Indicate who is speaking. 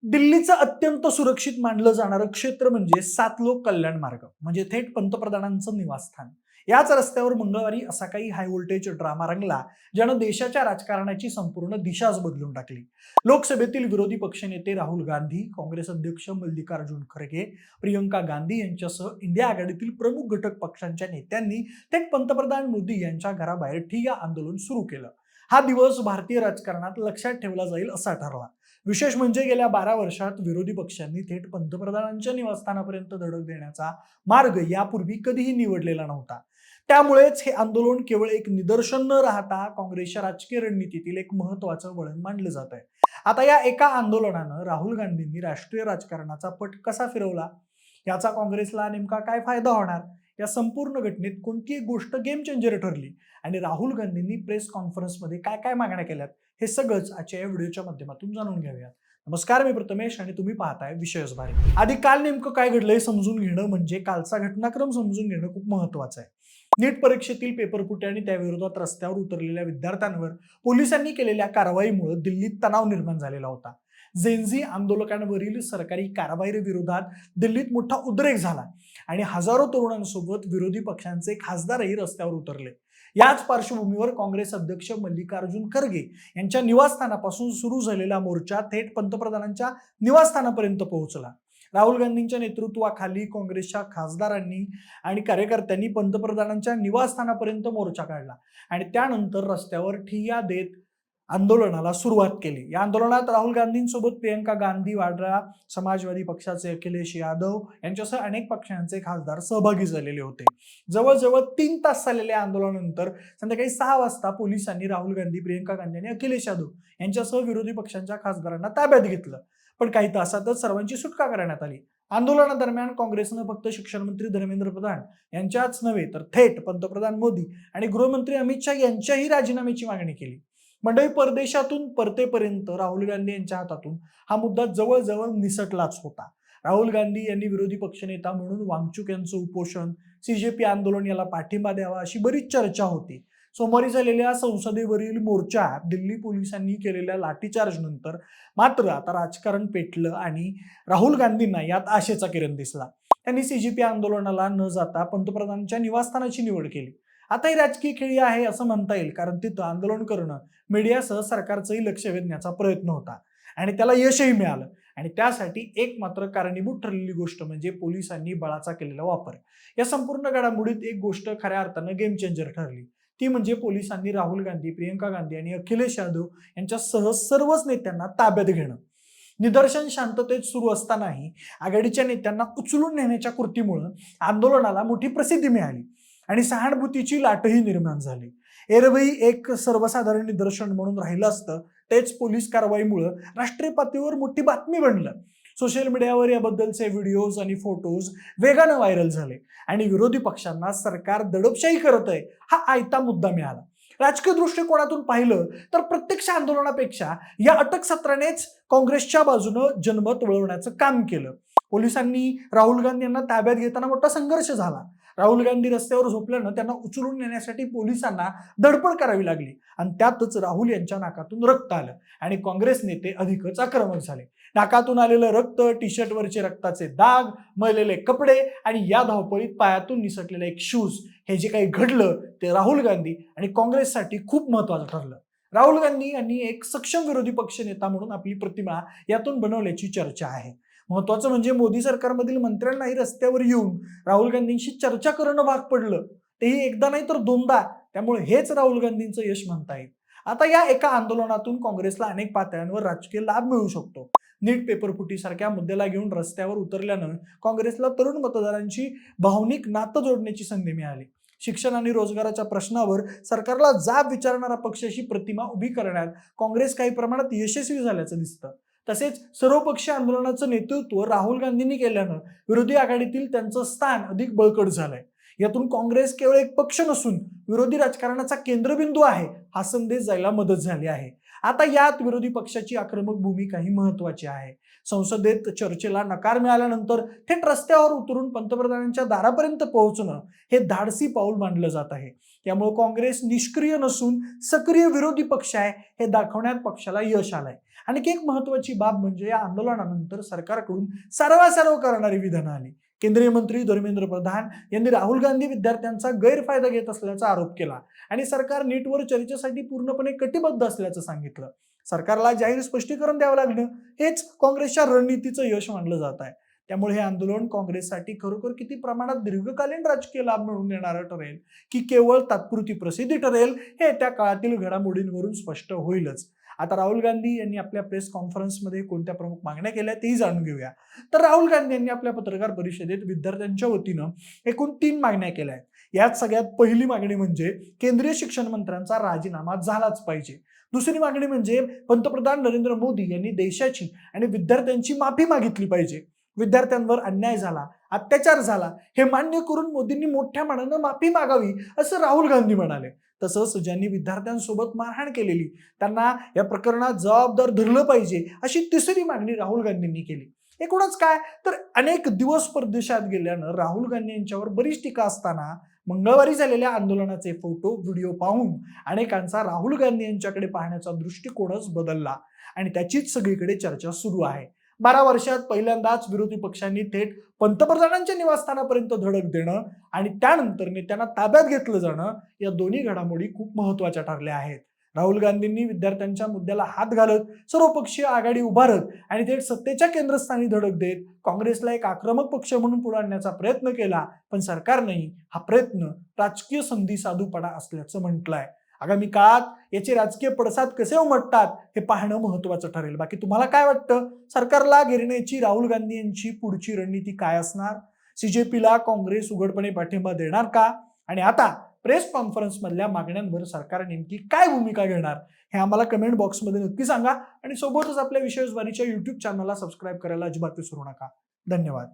Speaker 1: दिल्लीचं अत्यंत सुरक्षित मानलं जाणारं क्षेत्र म्हणजे सातलोक कल्याण मार्ग, म्हणजे थेट पंतप्रधानांचं निवासस्थान. याच रस्त्यावर मंगळवारी असा काही हाय व्होल्टेज ड्रामा रंगला, ज्यानं देशाच्या राजकारणाची संपूर्ण दिशाच बदलून टाकली. लोकसभेतील विरोधी पक्षनेते राहुल गांधी, काँग्रेस अध्यक्ष मल्लिकार्जुन खरगे, प्रियंका गांधी यांच्यासह इंडिया आघाडीतील प्रमुख घटक पक्षांच्या नेत्यांनी थेट पंतप्रधान मोदी यांच्या घराबाहेर ठिय्या आंदोलन सुरू केलं. हा दिवस भारतीय राजकारणात लक्षात ठेवला जाईल असा ठरला. विशेष म्हणजे गेल्या 12 वर्षात विरोधी पक्षांनी थेट पंतप्रधानांच्या निवासस्थानापर्यंत धडक देण्याचा मार्ग यापूर्वी कधीही निवडलेला नव्हता. त्यामुळेच हे आंदोलन केवळ एक निदर्शन न राहता काँग्रेसच्या राजकीय रणनीतीतील एक महत्त्वाचं वळण मानलं जात आहे. आता या एका आंदोलनानं राहुल गांधींनी राष्ट्रीय राजकारणाचा पट कसा फिरवला, याचा काँग्रेसला नेमका काय फायदा होणार, या संपूर्ण घटनेत कोणती एक गोष्ट गेम चेंजर ठरली आणि राहुल गांधींनी प्रेस कॉन्फरन्समध्ये काय काय मागण्या केल्यात, हे सगळंच आजच्या या व्हिडिओच्या माध्यमातून जाणून घेऊयात. नमस्कार, मी प्रथमेश आणि तुम्ही पाहताय विषयच भारी. आधी काल नेमकं काय घडलंय समजून घेणं, म्हणजे कालचा घटनाक्रम समजून घेणं खूप महत्वाचं आहे. नीट परीक्षेतील पेपरफुटी आणि त्याविरोधात रस्त्यावर उतरलेल्या विद्यार्थ्यांवर पोलिसांनी केलेल्या कारवाईमुळे दिल्लीत तणाव निर्माण झालेला होता. झेनझी आंदोलकांवरील सरकारी कारवाईविरोधात दिल्लीत मोठा उद्रेक झाला आणि हजारो तरुणांसोबत विरोधी पक्षांचे खासदारही रस्त्यावर उतरले. याच पार्श्वभूमीवर काँग्रेस अध्यक्ष मल्लिकार्जुन खरगे यांच्या निवासस्थानापासून सुरू झालेला मोर्चा थेट पंतप्रधानांच्या निवासस्थानापर्यंत पोहोचला. राहुल गांधींच्या नेतृत्वाखाली काँग्रेसच्या खासदारांनी आणि कार्यकर्त्यांनी पंतप्रधानांच्या निवासस्थानापर्यंत मोर्चा काढला आणि त्यानंतर रस्त्यावर ठिय्या देत आंदोलनाला सुरुवात केली. या आंदोलनात राहुल गांधींसोबत प्रियंका गांधी वाड्रा, समाजवादी पक्षाचे अखिलेश यादव यांच्यासह अनेक पक्षांचे खासदार सहभागी झालेले होते. जवळजवळ 3 तास चाललेल्या आंदोलनानंतर संध्याकाळी 6 वाजता पोलिसांनी राहुल गांधी, प्रियंका गांधी आणि अखिलेश यादव यांच्यासह विरोधी पक्षांच्या खासदारांना ताब्यात घेतलं. पण काही तासातच सर्वांची सुटका करण्यात आली. आंदोलनादरम्यान काँग्रेसनं फक्त शिक्षण मंत्री धर्मेंद्र प्रधान यांच्याच नव्हे तर थेट पंतप्रधान मोदी आणि गृहमंत्री अमित शहा यांच्याही राजीनाम्याची मागणी केली. मंडळी, परदेशातून परतेपर्यंत राहुल गांधी यांच्या हातातून हा मुद्दा जवळजवळ निसटलाच होता. राहुल गांधी यांनी विरोधी पक्षनेता म्हणून वांगचुक यांचं उपोषण, सीजेपी आंदोलन याला पाठिंबा द्यावा अशी बरीच चर्चा होती. सोमवारी झालेल्या संसदेवरील मोर्चात दिल्ली पोलिसांनी केलेल्या लाठीचार्ज नंतर मात्र आता राजकारण पेटलं आणि राहुल गांधींना यात आशेचा किरण दिसला. त्यांनी सीजेपी आंदोलनाला न जाता पंतप्रधानांच्या निवासस्थानाची निवड केली. आता ही राजकीय खेळी आहे असं म्हणता येईल, कारण तिथं आंदोलन करणं मीडियासह सरकारचंही लक्ष वेधण्याचा प्रयत्न होता आणि त्याला यशही मिळालं. आणि त्यासाठी एक मात्र कारणीभूत ठरलेली गोष्ट म्हणजे पोलिसांनी बळाचा केलेला वापर. या संपूर्ण घडामोडीत एक गोष्ट खऱ्या अर्थानं गेम चेंजर ठरली, ती म्हणजे पोलिसांनी राहुल गांधी, प्रियंका गांधी आणि अखिलेश यादव यांच्यासह सर्वच नेत्यांना ताब्यात घेणं. निदर्शन शांततेत सुरू असतानाही आघाडीच्या नेत्यांना उचलून नेण्याच्या कृतीमुळे आंदोलनाला मोठी प्रसिद्धी मिळाली आणि सहानुभूतीची लाटही निर्माण झाली. एरवी एक सर्वसाधारण निदर्शन म्हणून राहिलं असतं, तेच पोलीस कारवाईमुळे राष्ट्रीय पातळीवर मोठी बातमी बनलं. सोशल मीडियावर याबद्दलचे व्हिडिओज आणि फोटोज वेगानं व्हायरल झाले आणि विरोधी पक्षांना सरकार दडपशाही करत आहे हा आयता मुद्दा मिळाला. राजकीय दृष्टिकोनातून पाहिलं तर प्रत्यक्ष आंदोलनापेक्षा या अटक सत्रानेच काँग्रेसच्या बाजूनं जनमत वळवण्याचं काम केलं. पोलिसांनी राहुल गांधी यांना ताब्यात घेताना मोठा संघर्ष झाला. राहुल गांधी रस्त्यावर झोपल्यानं त्यांना उचलून नेण्यासाठी पोलिसांना धडपड करावी लागली आणि त्यातच राहुल यांच्या नाकातून रक्त आलं आणि काँग्रेस नेते अधिकच आक्रमक झाले. नाकातून आलेलं रक्त, टी शर्टवरचे रक्ताचे दाग, मळलेले कपडे आणि या धावपळीत पायातून निसटलेले एक शूज, हे जे काही घडलं ते राहुल गांधी आणि काँग्रेससाठी खूप महत्वाचं ठरलं. राहुल गांधी यांनी एक सक्षम विरोधी पक्ष नेता म्हणून आपली प्रतिमा यातून बनवल्याची चर्चा आहे. महत्वाचं म्हणजे मोदी सरकारमधील मंत्र्यांनाही रस्त्यावर येऊन राहुल गांधींशी चर्चा करणं भाग पडलं, तेही एकदा नाही तर 2दा. त्यामुळे हेच राहुल गांधींचं यश म्हणता येईल. आता या एका आंदोलनातून काँग्रेसला अनेक पातळ्यांवर राजकीय लाभ मिळू शकतो. नीट पेपरफुटीसारख्या मुद्द्याला घेऊन रस्त्यावर उतरल्यानं काँग्रेसला तरुण मतदारांची भावनिक नातं जोडण्याची संधी मिळाली. शिक्षण आणि रोजगाराच्या प्रश्नावर सरकारला जाब विचारणारा पक्ष अशी प्रतिमा उभी करण्यात काँग्रेस काही प्रमाणात यशस्वी झाल्याचं दिसतं. तसेच सर्वपक्षीय आंदोलनाचं नेतृत्व राहुल गांधींनी केल्यानं विरोधी आघाडीतील त्यांचं स्थान अधिक बळकट झालंय. यातून काँग्रेस केवळ एक पक्ष नसून विरोधी राजकारणाचा केंद्रबिंदू आहे हा संदेश जायला मदत झाली आहे. आता यात विरोधी पक्षाची आक्रमक भूमिकाही महत्वाची आहे. संसदेत चर्चेला नकार मिळाल्यानंतर थेट रस्त्यावर उतरून पंतप्रधानांच्या दारापर्यंत पोहोचणं हे धाडसी पाऊल मानलं जात आहे. त्यामुळे काँग्रेस निष्क्रिय नसून सक्रिय विरोधी पक्ष आहे हे दाखवण्यात पक्षाला यश आलंय. आणखी एक महत्वाची बाब म्हणजे या आंदोलनानंतर सरकारकडून सर्व करणारी विधानं आली. केंद्रीय मंत्री धर्मेंद्र प्रधान यांनी राहुल गांधी विद्यार्थ्यांचा गैरफायदा घेत असल्याचा आरोप केला आणि सरकार नीटवर चर्चेसाठी पूर्णपणे कटिबद्ध असल्याचं सांगितलं. सरकारला जाहीर स्पष्टीकरण द्यावं लागलं हेच काँग्रेसच्या रणनीतीचं यश मानलं जात आहे. त्यामुळे हे आंदोलन काँग्रेससाठी खरोखर किती प्रमाणात दीर्घकालीन राजकीय लाभ मिळवून देणारं ठरेल की केवळ तात्पुरती प्रसिद्धी ठरेल हे त्या काळातील घडामोडींवरून स्पष्ट होईलच. आता राहुल गांधी यांनी आपल्या प्रेस कॉन्फरन्समध्ये कोणत्या प्रमुख मागण्या केल्या तेही जाणून घेऊया. तर राहुल गांधी यांनी आपल्या पत्रकार परिषदेत विद्यार्थ्यांच्या वतीनं एकूण 3 मागण्या केल्या आहेत. यात सगळ्यात पहिली मागणी म्हणजे केंद्रीय शिक्षण मंत्र्यांचा राजीनामा झालाच पाहिजे. दुसरी मागणी म्हणजे पंतप्रधान नरेंद्र मोदी यांनी देशाची आणि विद्यार्थ्यांची माफी मागितली पाहिजे. विद्यार्थ्यांवर अन्याय झाला, अत्याचार झाला हे मान्य करून मोदींनी मोठ्या मनानं माफी मागावी असं राहुल गांधी म्हणाले. तसंच ज्यांनी विद्यार्थ्यांसोबत मारहाण केलेली त्यांना या प्रकरणात जबाबदार धरलं पाहिजे अशी तिसरी मागणी राहुल गांधींनी केली. एकूणच काय तर अनेक दिवस परदेशात गेल्यानं राहुल गांधी यांच्यावर बरीच टीका असताना मंगळवारी झालेल्या आंदोलनाचे फोटो व्हिडिओ पाहून अनेकांचा राहुल गांधी यांच्याकडे पाहण्याचा दृष्टिकोनच बदलला आणि त्याचीच सगळीकडे चर्चा सुरू आहे. 12 वर्षात पहिल्यांदाच विरोधी पक्षांनी थेट पंतप्रधानांच्या निवासस्थानापर्यंत धडक देणं आणि त्यानंतर नेत्यांना ताब्यात घेतलं जाणं या दोन्ही घडामोडी खूप महत्वाच्या ठरल्या आहेत. राहुल गांधींनी विद्यार्थ्यांच्या मुद्द्याला हात घालत सर्वपक्षीय आघाडी उभारत आणि थेट सत्तेच्या केंद्रस्थानी धडक देत काँग्रेसला एक आक्रमक पक्ष म्हणून पुढे आणण्याचा प्रयत्न केला, पण सरकारनेही हा प्रयत्न राजकीय संधी साधूपणा असल्याचं म्हटलंय. आगामी काळात याचे राजकीय पडसाद कसे उमटतात हे पाहणं महत्वाचं ठरेल. बाकी तुम्हाला काय वाटतं? सरकारला घेरण्याची राहुल गांधी यांची पुढची रणनीती काय असणार? CJPला काँग्रेस उघडपणे पाठिंबा देणार का? आणि आता प्रेस कॉन्फरन्स मधल्या मागण्यांवर सरकार नेमकी काय भूमिका घेणार हे आम्हाला कमेंट बॉक्समध्ये नक्की सांगा आणि सोबतच आपल्या विशेष वारीच्या YouTube चॅनलला सबस्क्राईब करायला अजिबात विसरू नका. धन्यवाद.